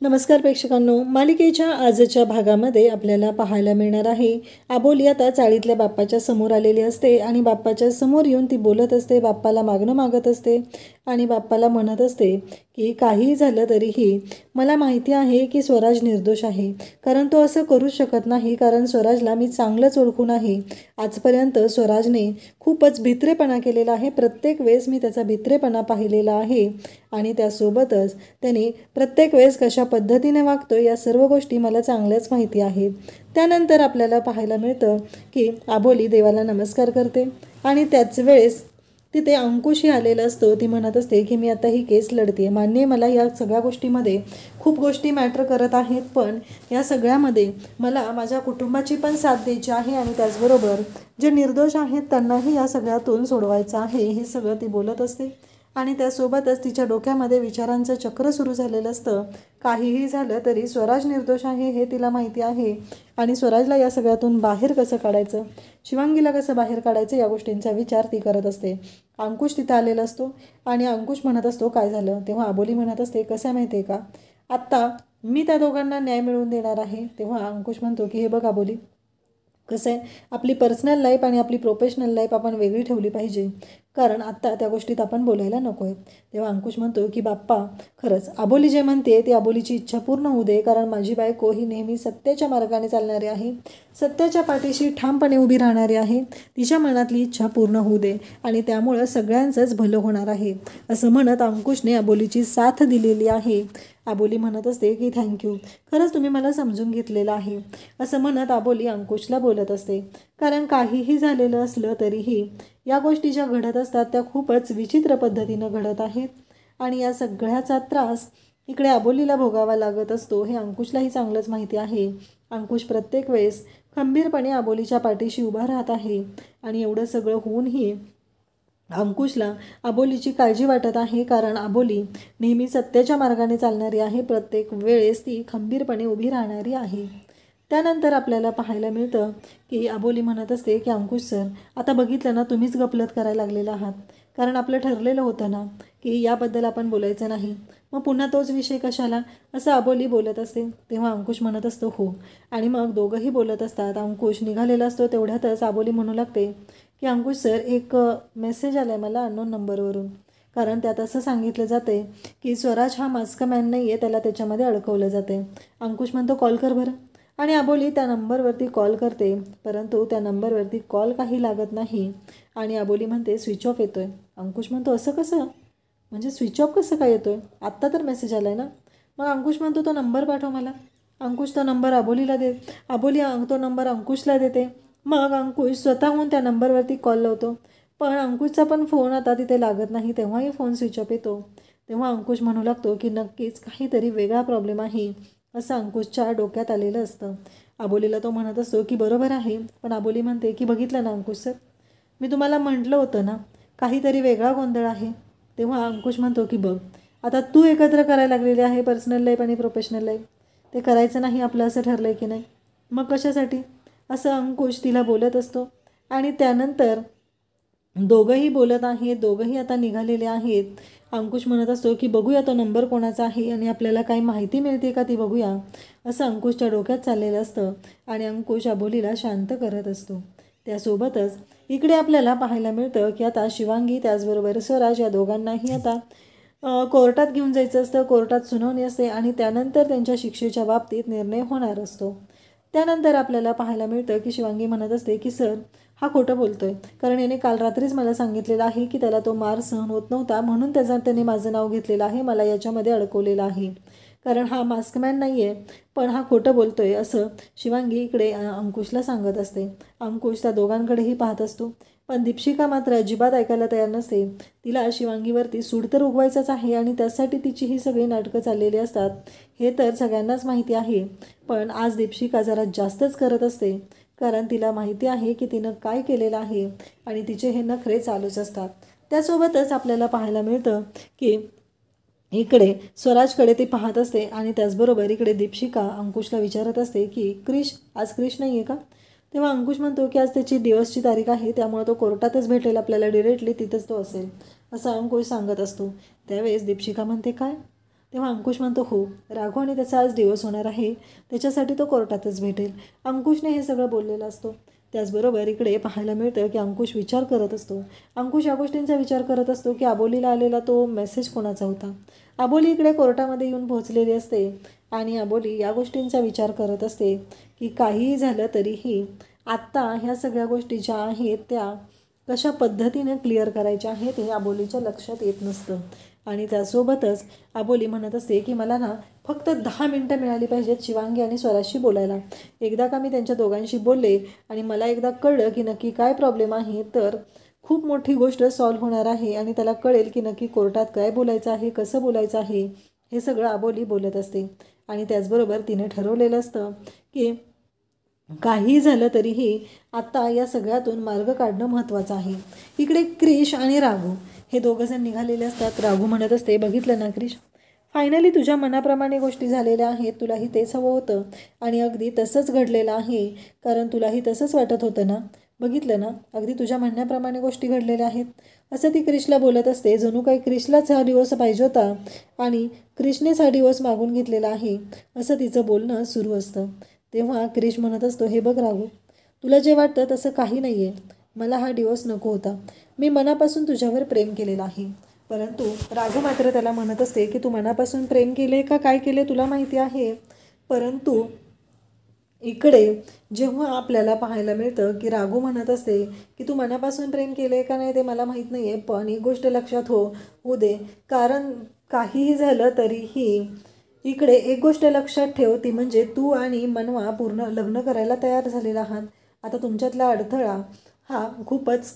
नमस्कार प्रेक्षकांनो, मालिकेच्या आजच्या भागामध्ये आपल्याला पाहायला मिळणार आहे आबोली आता चाळीतल्या बाप्पाच्या समोर आलेली असते आणि बाप्पाच्या समोर येऊन ती बोलत असते, बाप्पाला मागणं मागत असते आणि बाप्पाला म्हणत असते की काहीही झालं तरीही मला माहिती आहे की स्वराज निर्दोष आहे, कारण तो असं करू शकत नाही, कारण स्वराजला मी चांगलंच ओळखून आहे. आजपर्यंत स्वराजने खूपच भित्रेपणा केलेला आहे, प्रत्येक वेळेस मी त्याचा भित्रेपणा पाहिलेला आहे आणि त्यासोबतच त्याने प्रत्येक वेळेस कशा पद्धतीने वागतो या सर्व गोष्टी मला चांगल्याच माहिती आहेत. त्यानंतर आपल्याला पाहायला मिळतं की आबोली देवाला नमस्कार करते आणि त्याच वेळेस तिथे अंकुशही आलेला असतो. ती म्हणत असते की मी आता ही केस लढते, मान्य मला या सगळ्या गोष्टीमध्ये खूप गोष्टी मॅटर करत आहेत, पण या सगळ्यामध्ये मला माझ्या कुटुंबाची पण साथ द्यायची आहे आणि त्याचबरोबर जे निर्दोष आहेत त्यांनाही या सगळ्यातून सोडवायचं आहे, हे सगळं ती बोलत असते. आणि त्यासोबतच तिच्या डोक्यामध्ये विचारांचं चक्र सुरू झालेलं असतं. काहीही झालं तरी स्वराज निर्दोष आहे हे तिला माहिती आहे आणि स्वराजला या सगळ्यातून बाहेर कसं काढायचं, शिवांगीला कसं बाहेर काढायचं या गोष्टींचा विचार ती करत असते. अंकुश तिथं आलेला असतो आणि अंकुश म्हणत असतो काय झालं, तेव्हा आबोली म्हणत असते कसं माहिती आहे का, आत्ता मी त्या दोघांना न्याय मिळवून देणार आहे. तेव्हा अंकुश म्हणतो की हे बघ आबोली, कसं आहे, आपली पर्सनल लाईफ आणि आपली प्रोफेशनल लाईफ आपण वेगळी ठेवली पाहिजे, कारण आत्ता त्या गोष्टीत आपण बोलायला नको आहे. तेव्हा अंकुश म्हणतो की बाप्पा, खरंच आबोली जे म्हणते ती आबोलीची इच्छा पूर्ण होऊ दे, कारण माझी बायको ही नेहमी सत्याच्या मार्गाने चालणारी आहे, सत्याच्या पाठीशी ठामपणे उभी राहणारी आहे, तिच्या मनातली इच्छा पूर्ण होऊ दे आणि त्यामुळं सगळ्यांचंच भलं होणार आहे, असं म्हणत अंकुशने आबोलीची साथ दिलेली आहे. आबोली म्हणत असते की थँक्यू, खरंच तुम्ही मला समजून घेतलेलं आहे, असं म्हणत आबोली अंकुशला बोलत असते. कारण काहीही झालेलं असलं तरीही या गोष्टी ज्या घडत असतात त्या खूपच विचित्र पद्धतीनं घडत आहेत आणि या सगळ्याचा त्रास इकडे आबोलीला भोगावा लागत असतो, हे अंकुशलाही चांगलंच माहिती आहे. अंकुश प्रत्येक वेळेस खंबीरपणे आबोलीच्या पाठीशी उभा राहत आहे आणि एवढं सगळं होऊनही अंकुशला आबोलीची काळजी वाटत आहे, कारण आबोली नेहमी सत्याच्या मार्गाने चालणारी आहे, प्रत्येक वेळेस ती खंबीरपणे उभी राहणारी आहे. त्यानंतर आपल्याला पाहायला मिळतं की आबोली म्हणत असते की अंकुश सर, आता बघितलं ना, तुम्हीच गफलत करायला लागलेला आहात, कारण आपलं ठरलेलं होतं ना की याबद्दल आपण बोलायचं नाही, मग पुन्हा तोच विषय कशाला, असं आबोली बोलत असते. तेव्हा अंकुश म्हणत असतो हो, आणि मग दोघंही बोलत असतात. अंकुश निघालेला असतो तेवढ्यातच आबोली म्हणू लागते की अंकुश सर, एक मेसेज आला आहे मला अननोन नंबरवरून, कारण त्यात असं सांगितलं जाते की स्वराज हा मास्कमॅन नाही आहे, त्याला त्याच्यामध्ये अडकवलं जाते. अंकुश म्हणतो कॉल कर बरं, आणि आबोली त्या नंबरवरती कॉल करते, परंतु त्या नंबरवरती कॉल काही लागत नाही आणि आबोली म्हणते स्विच ऑफ येतो आहे. अंकुश म्हणतो असं कसं, म्हणजे स्विच ऑफ कसं काय येतो आहे, आत्ता तर मेसेज आला आहे ना. मग अंकुश म्हणतो तो नंबर पाठव मला. अंकुश तो नंबर आबोलीला आबोली तो नंबर अंकुशला देते. मग अंकुश स्वतःहून त्या नंबरवरती कॉल लावतो, पण अंकुशचा पण फोन आता तिथे लागत नाही, तेव्हाही फोन स्विच ऑफ येतो. तेव्हा अंकुश म्हणू लागतो की नक्कीच काहीतरी वेगळा प्रॉब्लेम आहे, असं अंकुशच्या डोक्यात आलेलं असतं. आबोलीला तो म्हणत असतो की बरोबर आहे, पण आबोली म्हणते की बघितलं ना अंकुश सर, मी तुम्हाला म्हटलं होतं ना काहीतरी वेगळा गोंधळ आहे. तेव्हा अंकुश म्हणतो की बघ, आता तू एकत्र करायला लागलेली आहे पर्सनल लाईफ आणि प्रोफेशनल लाईफ, ते करायचं नाही आपलं असं ठरलं आहे की नाही, मग कशासाठी, असं अंकुश तिला बोलत असतो. आणि त्यानंतर दोघंही बोलत आहेत, दोघंही आता निघालेले आहेत. अंकुश म्हणत असतो की बघूया तो नंबर कोणाचा आहे आणि आपल्याला काही माहिती मिळते का ती बघूया, असं अंकुशच्या डोक्यात चाललेलं असतं आणि अंकुश आबोलीला शांत करत असतो. त्यासोबतच इकडे आपल्याला पाहायला मिळतं की आता शिवांगी त्याचबरोबर स्वराज या दोघांनाही आता कोर्टात घेऊन जायचं असतं, कोर्टात सुनावणी असते आणि त्यानंतर त्यांच्या शिक्षेच्या बाबतीत निर्णय होणार असतो. त्यानंतर आपल्याला पाहायला मिळतं की शिवांगी म्हणत असते की सर, हा खोटं बोलतोय, कारण याने काल रात्रीच मला सांगितलेलं आहे की त्याला तो मार सहन होत नव्हता, म्हणून त्याने माझं नाव घेतलेलं आहे, मला याच्यामध्ये अडकवलेलं आहे, कारण हा मास्कमॅन नाही आहे, पण हा खोटं बोलतोय, असं शिवांगी इकडे अंकुशला सांगत असते. अंकुश त्या दोघांकडेही पाहत असतो, पण दीपशिका मात्र अजिबात ऐकायला तयार नसते. तिला शिवांगीवरती सूड तर उगवायचाच आहे आणि त्यासाठी तिची ही सगळी नाटकं चाललेली असतात, हे तर सगळ्यांनाच माहिती आहे. पण आज दीपशिका जरा जास्तच करत असते, कारण तिला माहिती आहे की तिनं काय केलेलं आहे आणि तिचे हे नखरे चालूच असतात. त्यासोबतच आपल्याला पाहायला मिळतं की इकडे स्वराजकडे ती पाहत असते आणि त्याचबरोबर इकडे दीपशिका अंकुशला विचारत असते की आज क्रिश नाही आहे का. तेव्हा अंकुश म्हणतो की आज त्याची दिवसची तारीख आहे, त्यामुळे तो कोर्टातच भेटेल आपल्याला, डिरेक्टली तिथंच तो असेल, असं अंकुश सांगत असतो. त्यावेळेस दीपशिका म्हणते काय, तेव्हा अंकुश म्हणतो हो, राघव आणि त्याचा आज दिवस होणार आहे, त्याच्यासाठी तो कोर्टातच भेटेल. अंकुशने हे सगळं बोललेलं असतो. त्याचबरोबर इकडे पाहायला मिळतं की अंकुश विचार करत असतो. अंकुश या गोष्टींचा विचार करत असतो की अबोलीला आलेला तो मेसेज कोणाचा होता. अबोली इकडे कोर्टामध्ये येऊन पोहोचलेली असते आणि अबोली या गोष्टींचा विचार करत असते की काहीही झालं तरीही आत्ता ह्या सगळ्या गोष्टी ज्या आहेत त्या कशा पद्धतीने क्लिअर करायच्या आहेत हे अबोलीच्या लक्षात येत नसतं. आणि त्यासोबतच अबोली म्हणत असते की मला ना फक्त 10 मिनटं मिळाली पाहिजेत शिवांगी आणि स्वराजशी बोलायला. एकदा का मी त्यांच्या दोघांशी बोलले आणि मला एकदा कळलं की नक्की काय प्रॉब्लेम आहे तर खूप मोठी गोष्ट सॉल्व्ह होणार आहे आणि त्याला कळेल की नक्की कोर्टात काय बोलायचं आहे, कसं बोलायचं आहे, हे सगळं अबोली बोलत असते. आणि त्याचबरोबर तिने ठरवलेलं असतं की काही झालं तरीही आत्ता या सगळ्यातून मार्ग काढणं महत्त्वाचं आहे. इकडे क्रिश आणि राघू हे दोघंजण निघालेले असतात. राघू म्हणत असते, बघितलं ना क्रिश, फायनली तुझ्या मनाप्रमाणे गोष्टी झालेल्या आहेत. तुलाही तेच हवं होतं आणि अगदी तसंच घडलेलं आहे, कारण तुलाही तसंच वाटत होतं ना. बघितलं ना, अगदी तुझ्या म्हणण्याप्रमाणे गोष्टी घडलेल्या आहेत, असं ती क्रिशला बोलत असते. जणू काही क्रिशलाच हा दिवस पाहिजे होता आणि क्रिशनेच हा दिवस मागून घेतलेला आहे, असं तिचं बोलणं सुरू असतं. तेव्हा क्रिश म्हणत असतो, हे बघ राघू, तुला जे वाटतं तसं काही नाही आहे. मला हा दिवस नको होता. मी मनापासून तुझ्यावर प्रेम केलेलं आहे. परंतु राघू मात्र त्याला म्हणत असते की तू मनापासून प्रेम केले का काय केले तुला माहिती आहे. परंतु इकडे जेव्हा आपल्याला पाहायला मिळतं की राघू म्हणत असते की तू मनापासून प्रेम केले का नाही ते मला माहीत नाही आहे, पण एक गोष्ट लक्षात होऊ दे, कारण काहीही झालं तरीही इकडे एक गोष्ट लक्षात ठेव, ती म्हणजे तू आणि मनवा पूर्ण लग्न करायला तयार झालेला आहात. आता तुमच्यातला अडथळा हा खूपच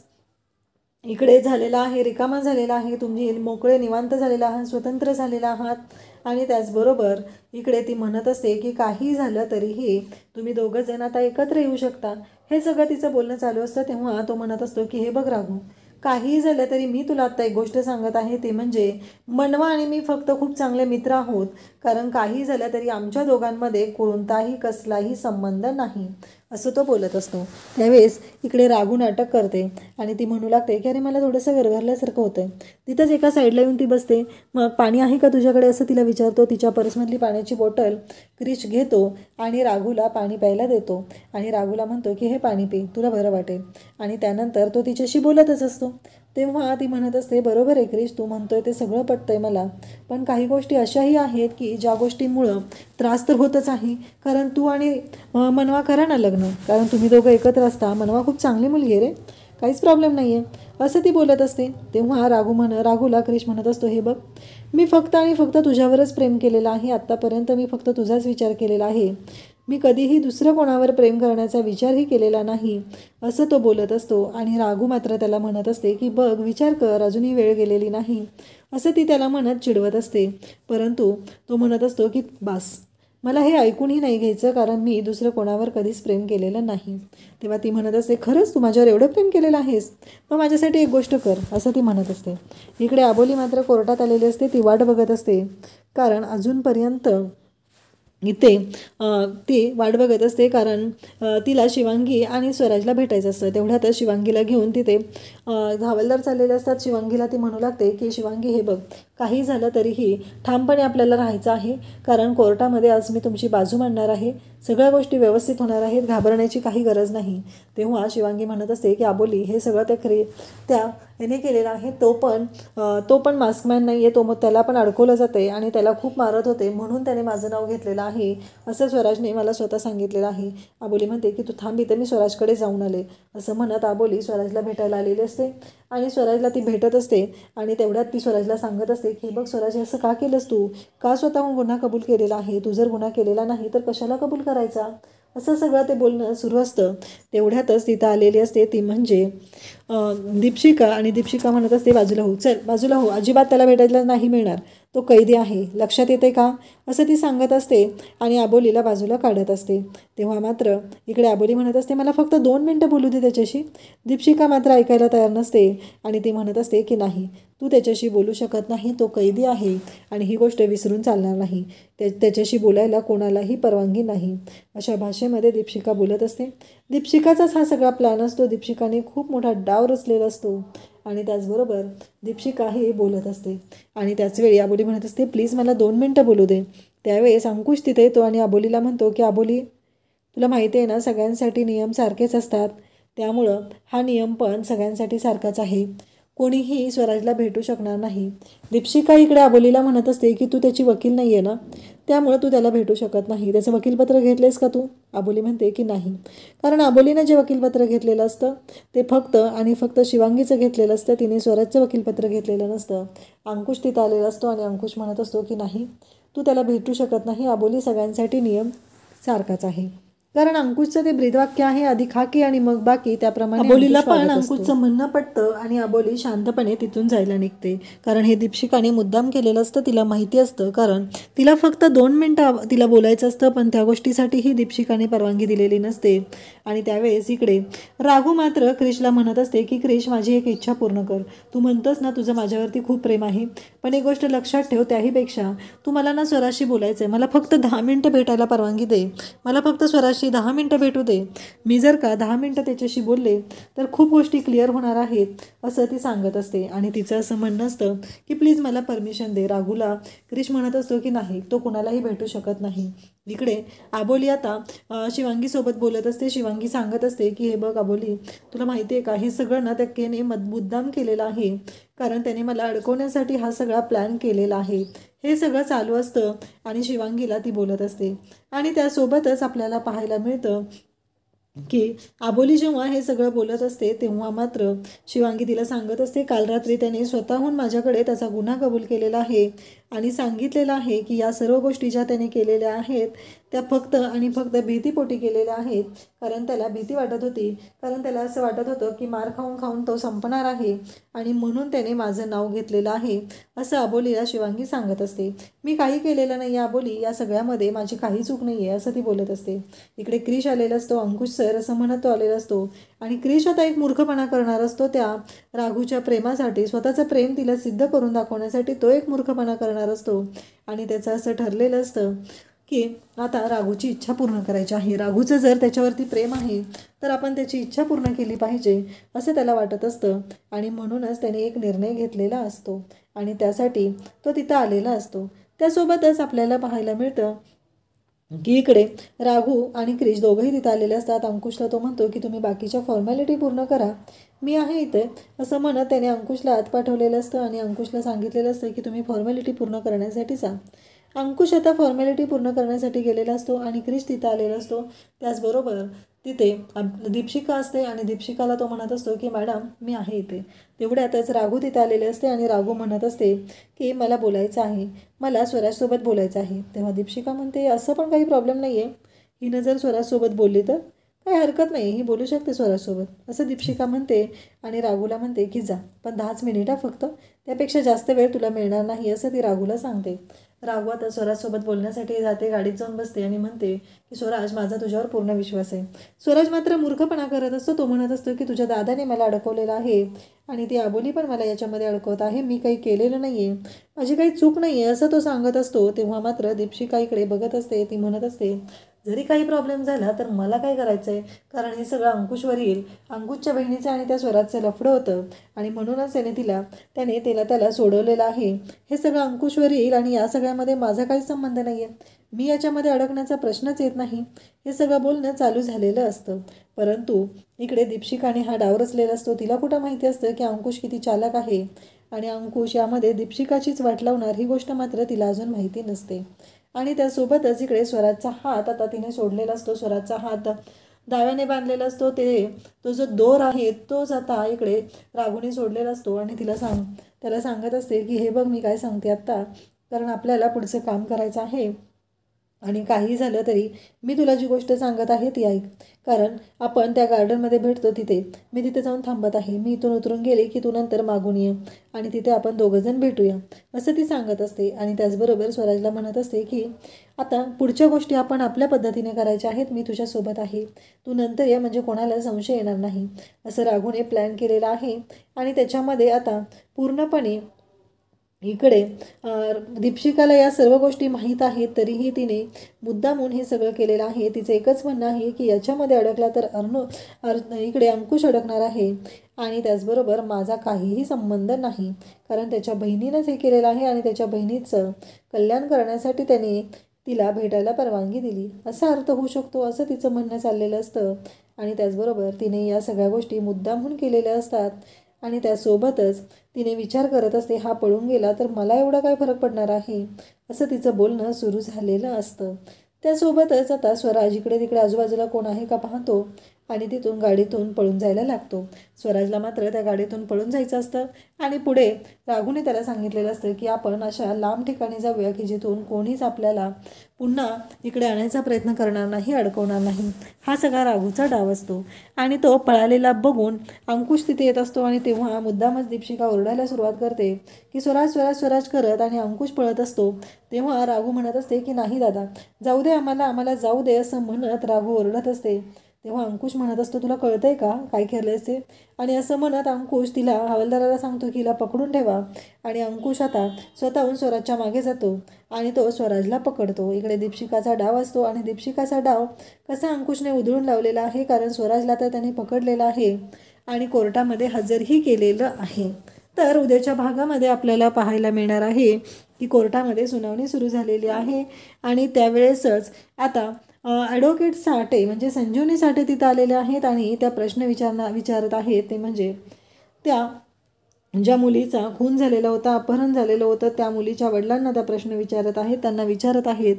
इकडे झालेला आहे, रिकामा झालेला आहे. तुम्ही मोकळे निवांत झालेला आहात, स्वतंत्र झालेला आहात. आणि त्याचबरोबर इकडे ती म्हणत असते की काही झालं तरीही तुम्ही दोघं जण आता एकत्र येऊ शकता. हे सगळं तिचं बोलणं चालू असतं. तेव्हा तो म्हणत असतो की हे बघ राघू, काहीही झालं तरी मी तुला आत्ता एक गोष्ट सांगत आहे, ते म्हणजे मनवा आणि मी फक्त खूप चांगले मित्र आहोत, कारण काही झालं तरी आमच्या दोघांमध्ये कोणताही कसलाही संबंध नाही, असं तो बोलत असतो. त्यावेळेस इकडे राघू नाटक करते आणि ती म्हणू लागते की अरे मला थोडंसं गरगरल्यासारखं होतं आहे. तिथंच एका साईडला येऊन ती बसते. मग पाणी आहे का तुझ्याकडे असं तिला विचारतो. तिच्या पर्समधली पाण्याची बॉटल क्रिश घेतो आणि राघूला पाणी प्यायला देतो आणि राघूला म्हणतो की हे पाणी पी, तुला बरं वाटेल. आणि त्यानंतर तो तिच्याशी बोलतच असतो. तेव्हा ती म्हणत असते, बरोबर आहे क्रिश, तू म्हणतोय ते सगळं पटतंय मला, पण काही गोष्टी अशाही आहेत की ज्या गोष्टींमुळं त्रास तर होतच आहे. कारण तू आणि मनवा करा ना लग्न, कारण तुम्ही दोघं एकत्र असता. मनवा खूप चांगली मुलगी आहे रे, काहीच प्रॉब्लेम नाही आहे, असं ती बोलत असते. तेव्हा राघूला क्रिश म्हणत असतो, हे बघ, मी फक्त आणि फक्त तुझ्यावरच प्रेम केलेलं आहे. आत्तापर्यंत मी फक्त तुझाच विचार केलेला आहे. मी कधीही दुसरं कोणावर प्रेम करण्याचा विचारही केलेला नाही, असं तो बोलत असतो. आणि राघू मात्र त्याला म्हणत असते की बघ, विचार कर, अजूनही वेळ गेलेली नाही, असं ती त्याला म्हणत चिडवत असते. परंतु तो म्हणत असतो की बास, मला हे ऐकूनही नाही घ्यायचं, कारण मी दुसरं कोणावर कधीच प्रेम केलेलं नाही. तेव्हा ती म्हणत असते, खरंच तू माझ्यावर एवढं प्रेम केलेलं आहेस, मग माझ्यासाठी एक गोष्ट कर, असं ती म्हणत असते. इकडे अबोली मात्र कोर्टात आलेली असते. ती वाट बघत असते, कारण अजूनपर्यंत इथे ती वाट बघत असते, कारण तिला शिवांगी आणि स्वराजला भेटायचं असतं. तेवढ्यातच शिवांगीला घेऊन तिथे हवालदार चाललेले असतात. शिवांगीला ती म्हणू लागते की शिवांगी, हे बघ, काही झालं तरीही ठामपणे आपल्याला राहायचं आहे, कारण कोर्टामध्ये आज मी तुमची बाजू मांडणार आहे. सगळ्या गोष्टी व्यवस्थित होणार आहेत, घाबरण्याची काही गरज नाही. तेव्हा शिवांगी म्हणत असते की अबोली, हे सगळं त्या याने केलेलं आहे. तो पण मास्कमॅन नाही आहे, मग त्याला पण अडकवलं जाते आणि त्याला खूप मारत होते, म्हणून त्याने माझं नाव घेतलेलं आहे, असं स्वराजने मला स्वतः सांगितलेलं आहे. अबोली म्हणते की तू थांब इथे, मी स्वराजकडे जाऊन आले, असं म्हणत अबोली स्वराजला भेटायला आलेली असते. आणि स्वराजला ती भेटत असते आणि तेवढ्यात ती स्वराजला सांगत असते की बघ स्वराज, असं का केलंस तू, का स्वतःहून गुन्हा कबूल केलेला आहे, तू जर गुन्हा केलेला नाही तर कशाला कबूल करायचा, असं सगळं ते बोलणं सुरू असतं. तेवढ्यातच तिथं आलेली असते ती म्हणजे दीपशिका. आणि दीपशिका म्हणत असते, बाजूला हो, चल बाजूला हो, अजिबात त्याला भेटायला नाही मिळणार, तो कैदी आहे, लक्षात येते का, असं ती सांगत असते आणि अबोलीला बाजूला काढत असते. तेव्हा मात्र इकडे अबोली म्हणत असते, मला फक्त 2 मिनटं बोलू दे त्याच्याशी. दीपशिका मात्र ऐकायला तयार नसते आणि ती म्हणत असते की नाही, तू त्याच्याशी बोलू शकत नाही, तो कैदी आहे आणि ही गोष्ट विसरून चालणार नाही. त्याच्याशी बोलायला कोणालाही परवानगी नाही. अशा भाषेमध्ये दीपशिका बोलत असते. दीपशिकाचाच हा सगळा प्लॅन असतो. दीपशिकाने खूप मोठा डाव रचलेला असतो आणि त्याचबरोबर दीपशिका ही बोलत असते. आणि त्याचवेळी आबोली म्हणत असते, प्लीज मला 2 मिनटं बोलू दे. त्यावेळेस अंकुश तिथे येतो आणि आबोलीला म्हणतो की आबोली, तुला माहिती आहे ना, सगळ्यांसाठी नियम सारखेच असतात. त्यामुळं हा नियम पण सगळ्यांसाठी सारखाच आहे. कोणीही स्वराजला भेटू शकणार नाही. दीपशिका इकडे आबोलीला म्हणत असते की तू त्याची वकील नाही आहे ना, त्यामुळं तू त्याला भेटू शकत नाही. त्याचं वकीलपत्र घेतलेस का तू? आबोली म्हणते की नाही. कारण आबोलीनं जे वकीलपत्र घेतलेलं असतं ते फक्त आणि फक्त शिवांगीचं घेतलेलं असतं. तिने स्वराजचं वकीलपत्र घेतलेलं नसतं. अंकुश तिथं आलेला असतो आणि अंकुश म्हणत असतो की नाही, तू त्याला भेटू शकत नाही. आबोली, सगळ्यांसाठी नियम सारखाच आहे. कारण अंकुशचं ते ब्रीदवाक्य आहे, आधी खाकी आणि मग बाकी, त्याप्रमाणे आबोलीला पण अंकुशचं म्हणणं पटतं आणि आबोली शांतपणे तिथून जायला निघते. कारण हे दीपशिकाने मुद्दाम केलेलं असतं. तिला माहिती असतं, कारण तिला फक्त 2 मिनटं तिला बोलायचं असतं, पण त्या गोष्टीसाठीही दीपशिकाने परवानगी दिलेली नसते. आणि त्यावेळेस इकडे राघू मात्र क्रिशला म्हणत असते की क्रिश, माझी एक इच्छा पूर्ण कर. तू म्हणतोस ना तुझं माझ्यावरती खूप प्रेम आहे, पण एक गोष्ट लक्षात ठेव, त्याहीपेक्षा तू मला ना स्वराशी बोलायचं आहे. मला फक्त 10 मिनटं भेटायला परवानगी दे. मला फक्त स्वराशी 10 मिनटं भेटू दे. मी जर का 10 मिनटं त्याच्याशी बोलले तर खूप गोष्टी क्लिअर होणार आहेत, असं ती सांगत असते. आणि तिचं असं म्हणणं असतं की प्लीज मला परमिशन दे. राघूला क्रिश म्हणत असतो की नाही, तो कोणालाही भेटू शकत नाही. इकडे आबोली आता शिवांगीसोबत बोलत असते. शिवांगी सांगत असते की हे बघ आबोली, तुला माहिती आहे का, हे सगळं ना त्या केने मुद्दाम केलेलं आहे. कारण त्याने मला अडकवण्यासाठी हा सगळा प्लॅन केलेला आहे. हे सगळं चालू असतं आणि शिवांगीला ती बोलत असते. आणि त्यासोबतच आपल्याला पाहायला मिळतं की आबोली जेव्हा हे सगळं बोलत असते तेव्हा मात्र शिवांगी तिला सांगत असते, काल रात्री त्याने स्वतःहून माझ्याकडे त्याचा गुन्हा कबूल केलेला आहे आणि सांगितलेलं आहे की या सर्व गोष्टी ज्या त्याने केलेल्या आहेत त्या फक्त आणि फक्त भीतीपोटी केलेल्या आहेत. कारण त्याला भीती वाटत होती, कारण त्याला असं वाटत होतं की मार खाऊन खाऊन तो संपणार आहे आणि म्हणून त्याने माझं नाव घेतलेलं आहे, असं आबोलीला शिवांगी सांगत असते. मी काही केलेलं नाही आबोली, या सगळ्यामध्ये माझी काही चूक नाही आहे, असं ती बोलत असते. इकडे क्रिश आलेला असतो. अंकुश सर असं म्हणत तो आलेला असतो आणि क्रिश आता एक मूर्खपणा करणार असतो. त्या राघूच्या प्रेमासाठी, स्वतःचं प्रेम तिला सिद्ध करून दाखवण्यासाठी तो एक मूर्खपणा करणार असतो. आणि त्याचं असं ठरलेलं असतं की आता राघूची इच्छा पूर्ण करायची आहे. राघूचं जर त्याच्यावरती प्रेम आहे तर आपण त्याची इच्छा पूर्ण केली पाहिजे, असं त्याला वाटत असतं. आणि म्हणूनच त्याने एक निर्णय घेतलेला असतो आणि त्यासाठी तो तिथं आलेला असतो. त्यासोबतच आपल्याला पाहायला मिळतं की इकडे राघू आणि क्रिश दोघंही तिथं आलेले असतात. अंकुशला तो म्हणतो की तुम्ही बाकीच्या फॉर्मॅलिटी पूर्ण करा, मी आहे इथे, असं म्हणत त्याने अंकुशला आत पाठवलेलं असतं आणि अंकुशला सांगितलेलं असतं की तुम्ही फॉर्मॅलिटी पूर्ण करण्यासाठी जा. अंकुश आता फॉर्मॅलिटी पूर्ण करण्यासाठी गेलेला असतो आणि क्रिश तिथं आलेला असतो. त्याचबरोबर तिथे दीपशिका असते आणि दीपशिकाला तो म्हणत असतो की मॅडम मी आहे इथे. तेवढ्यातच राघू तिथे आलेले असते आणि राघू म्हणत असते की मला बोलायचं आहे, मला स्वराजसोबत बोलायचं आहे. तेव्हा दीपशिका म्हणते असं पण काही प्रॉब्लेम नाही आहे, हिनं जर स्वराजसोबत बोलली तर काही हरकत नाही, ही बोलू शकते स्वराजसोबत, असं दीपशिका म्हणते. आणि राघूला म्हणते की जा, पण 10च मिनिटं फक्त, त्यापेक्षा जास्त वेळ तुला मिळणार नाही, असं ती राघूला सांगते. राघू आता स्वराजसोबत बोलण्यासाठी जाते, गाडीत जाऊन बसते आणि म्हणते की स्वराज, माझा तुझ्यावर पूर्ण विश्वास आहे. स्वराज मात्र मूर्खपणा करत असतो. तो म्हणत असतो की तुझ्या दादाने मला अडकवलेलं आहे आणि ती आबोली पण मला याच्यामध्ये अडकवत आहे, मी काही केलेलं नाही आहे, माझी काही चूक नाही आहे, असं तो सांगत असतो. तेव्हा मात्र दीपशिका इकडे बघत असते. ती म्हणत असते जरी काही प्रॉब्लेम झाला तर मला काय करायचं आहे, कारण हे सगळं अंकुशवर येईल. अंकुशच्या बहिणीचं आणि त्या स्वराजचं लफडं होतं आणि म्हणूनच त्याने त्याला सोडवलेलं आहे. हे सगळं अंकुशवर येईल आणि या सगळ्यामध्ये माझा काही संबंध नाही आहे, मी याच्यामध्ये अडकण्याचा प्रश्नच येत नाही, हे सगळं बोलणं चालू झालेलं असतं. परंतु इकडे दीपशिकाने हा डाव रचलेला असतो. तिला कुठं माहिती असतं की अंकुश किती चालाक आहे आणि अंकुश यामध्ये दीपशिकाचीच वाट लावणार, ही गोष्ट मात्र तिला अजून माहिती नसते. आणि त्यासोबतच इकडे स्वराजचा हात आता तिने सोडलेला असतो. स्वराजचा हात दाव्याने बांधलेला असतो. तो जो दोर आहे तोच आता इकडे राघूने सोडलेला असतो आणि त्याला सांगत असते की हे बघ मी काय सांगते आत्ता, कारण आपल्याला पुढचं काम करायचं आहे आणि काही झालं तरी मी तुला जी गोष्ट सांगत आहे ती ऐक, कारण आपण त्या गार्डनमध्ये भेटतो तिथे मी तिथे जाऊन थांबत आहे. मी इथून उतरून गेले की तू नंतर मागून ये आणि तिथे आपण दोघंजण भेटूया असं ती सांगत असते. आणि त्याचबरोबर स्वराजला म्हणत असते की आता पुढच्या गोष्टी आपण आपल्या पद्धतीने करायच्या आहेत. मी तुझ्यासोबत आहे, तू नंतर ये, म्हणजे कोणाला संशय येणार नाही असं राघूने प्लॅन केलेला आहे. आणि त्याच्यामध्ये आता पूर्णपणे इकडे दीपशिकाला या सर्व गोष्टी माहीत आहेत, तरीही तिने मुद्दामून हे सगळं केलेलं आहे. तिचं एकच म्हणणं आहे की याच्यामध्ये अडकला तर इकडे अंकुश अडकणार आहे आणि त्याचबरोबर माझा काहीही संबंध नाही, कारण त्याच्या बहिणीनंच हे केलेलं आहे आणि त्याच्या बहिणीचं कल्याण करण्यासाठी त्याने तिला भेटायला परवानगी दिली असा अर्थ होऊ शकतो असं तिचं म्हणणं चाललेलं असतं. आणि त्याचबरोबर तिने या सगळ्या गोष्टी मुद्दामहून केलेल्या असतात. आणि त्यासोबतच तिने विचार करत असते, हा पळून गेला तर मला एवढा काय फरक पडणार आहे असं तिचं बोलणं सुरू झालेलं असतं. त्यासोबतच आता स्वराज इकडे तिकडे आजूबाजूला कोण आहे का पाहतो आणि तिथून गाडीतून पळून जायला लागतो. स्वराजला मात्र त्या गाडीतून पळून जायचं असतं आणि पुढे राघूने त्याला सांगितलेलं असतं की आपण अशा लांब ठिकाणी जाऊया की जिथून कोणीच आपल्याला पुन्हा इकडे आणायचा प्रयत्न करणार नाही, अडकवणार नाही. हा सगळा राघूचा डाव असतो. आणि तो पळालेला बघून अंकुश तिथे येत असतो आणि तेव्हा मुद्दामच दीपशिका ओरडायला सुरुवात करते की स्वराज स्वराज स्वराज करत, आणि अंकुश पळत असतो. तेव्हा राघू म्हणत असते की नाही दादा, जाऊ दे आम्हाला जाऊ दे असं म्हणत राघू ओरडत असते. तेव्हा अंकुश म्हणत असतो, तुला कळतंय का काय केलं असते? आणि असं म्हणत अंकुश तिला हवालदाराला सांगतो की हिला पकडून ठेवा. आणि अंकुश आता स्वतःहून स्वराजच्या मागे जातो आणि तो स्वराजला पकडतो. इकडे दीपशिकाचा डाव असतो आणि दीपशिकाचा डाव कसा अंकुशने उधळून लावलेला आहे, कारण स्वराजला तर त्याने पकडलेला आहे आणि कोर्टामध्ये हजरही केलेलं आहे. तर उद्याच्या भागामध्ये आपल्याला पाहायला मिळणार आहे की कोर्टामध्ये सुनावणी सुरू झालेली आहे आणि त्यावेळेसच आता ॲडव्होकेट साठे म्हणजे संजीवनी साठे तिथं आलेले आहेत आणि त्या प्रश्न विचारत आहेत. ते म्हणजे त्या ज्या मुलीचा खून झालेला होता, अपहरण झालेलं होतं, त्या मुलीच्या वडिलांना त्या प्रश्न विचारत आहेत. त्यांना विचारत आहेत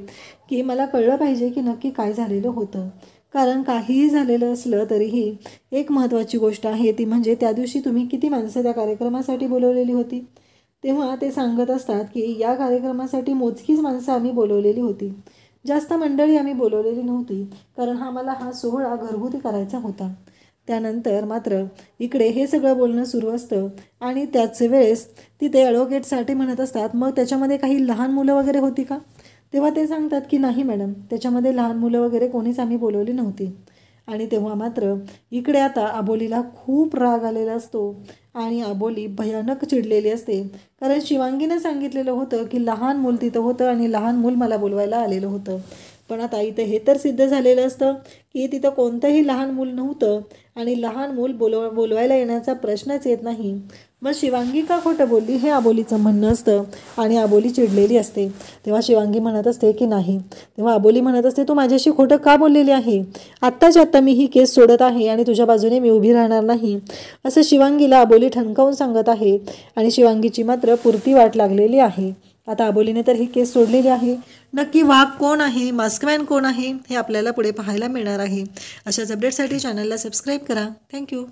की मला कळलं पाहिजे की नक्की काय झालेलं होतं, कारण काहीही झालेलं असलं तरीही एक महत्त्वाची गोष्ट आहे ती म्हणजे त्या दिवशी तुम्ही किती माणसं त्या कार्यक्रमासाठी बोलवलेली होती. तेव्हा ते सांगत असतात की या कार्यक्रमासाठी मोजकीच माणसं आम्ही बोलवलेली होती, जास्त मंडळी आम्ही बोलवलेली नव्हती, कारण हा सोहळा घरगुती करायचा होता. त्यानंतर मात्र इकडे हे सगळं बोलणं सुरू असतं आणि त्याच वेळेस तिथे ॲडव्होकेटसाठी म्हणत असतात, मग त्याच्यामध्ये काही लहान मुलं वगैरे होती का? तेव्हा ते सांगतात की नाही मॅडम, त्याच्यामध्ये लहान मुलं वगैरे कोणीच आम्ही बोलवली नव्हती. आणि तेव्हा मात्र इकडे आता अबोलीला खूप राग आलेला असतो आणि अबोली भयानक चिडलेली असते, कारण शिवांगीनं सांगितलेलं होतं की लहान मूल तिथं होतं आणि लहान मूल मला बोलवायला आलेलं होतं. पण आता इथं हे तर सिद्ध झालेलं असतं की तिथं कोणतंही लहान मूल नव्हतं आणि लहान मूल बोलवायला येण्याचा प्रश्नच येत नाही. मग शिवांगी का खोटं बोलली हे अबोलीचं म्हणणं असतं आणि अबोली चिडलेली असते. तेव्हा शिवांगी म्हणत असते की नाही. तेव्हा अबोली म्हणत असते, तू माझ्याशी खोटं का बोललेली आहे? आत्ताच्या आत्ता मी ही केस सोडत आहे आणि तुझ्या बाजूने मी उभी राहणार नाही असं शिवांगीला अबोली ठणकावून सांगत आहे. आणि शिवांगीची मात्र पुरती वाट लागलेली आहे. आता अबोलीने तर ही केस सोडलेली आहे. नक्की वाघ कोण आहे, मास्कमॅन कोण आहे हे आपल्याला पुढे पाहायला मिळणार आहे. अशाच अपडेटसाठी चॅनलला सबस्क्राईब करा. थँक्यू.